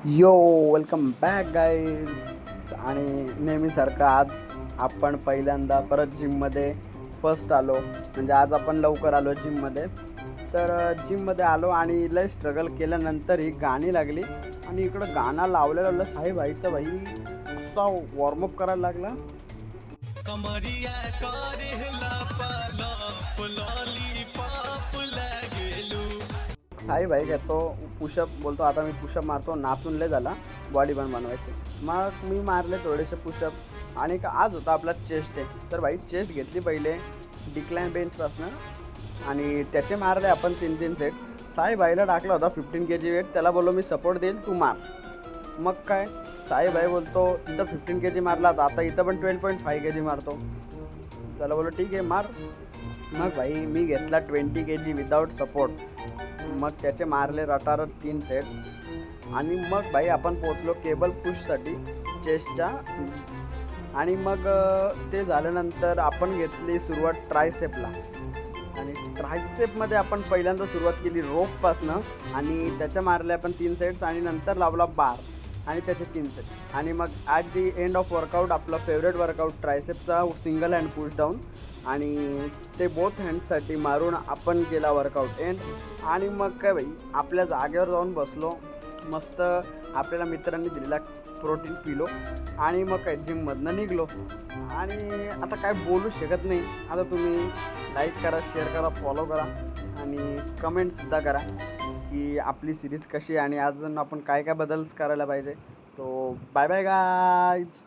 यो welcome back guys. आणि नेहमीसारखं आज आपण पहिल्यांदा परत जिममध्ये फर्स्ट आलो. म्हणजे आज आपण लवकर आलो जिममध्ये. तर जिममध्ये आलो आणि लय स्ट्रगल केल्यानंतर ही गाणी लागली आणि इकडं गाणं लावलेलं साहेब आई तर भाई असा वॉर्मअप करायला लागला. कमरिया साई भाई घेतो पुशअप, बोलतो आता मी पुशअप मारतो. नाचून लय झाला, बॉडी पण बनवायची. मग मी मारले थोडेसे पुशअप आणि आज होता आपला चेस्ट डे. तर भाई चेस्ट घेतली पहिले डिक्लाइन बेंचपासनं आणि त्याचे मारले आपण 3-3 सेट. साई भाईला टाकला होता 15 kg वेट. त्याला बोललो मी सपोर्ट देईल, तू मार. मग काय साई भाई बोलतो तिथं 15 kg मारला, आता इथं पण 12.5 kg मारतो. त्याला बोललो ठीक आहे मार. मग भाई मी घेतला 20 kg विदाऊट सपोर्ट. मग त्याचे मारले रटारट 3 सेट्स आणि मग भाई आपण पोचलो केबल पुशसाठी चेस्टच्या. आणि मग ते झाल्यानंतर आपण घेतली सुरुवात ट्रायसेपला. आणि ट्रायसेपमध्ये आपण पहिल्यांदा सुरुवात केली रोपपासनं आणि त्याच्या मारल्या आपण 3 सेट्स आणि नंतर लावला बार आणि त्याचे 3 सेट्स. आणि मग at the end of workout आपला फेवरेट वर्कआउट ट्रायसेपचा सिंगल हँड पुश डाऊन आणि ते बोथ हँड्ससाठी मारून आपण केला वर्कआउट एंड. आणि मग काय भाई आपल्या जागेवर जाऊन बसलो, मस्त आपल्याला मित्रांनी दिलेला प्रोटीन पिलो आणि मग काय जिममधनं निघलो. आणि आता काय बोलू शकत नाही. आता तुम्ही लाईक करा, शेअर करा, फॉलो करा आणि कमेंटसुद्धा करा की आपली सिरीज कशी आहे आणि अजून आपण काय काय बदल्स करायला पाहिजे. तो बाय बाय गाईज.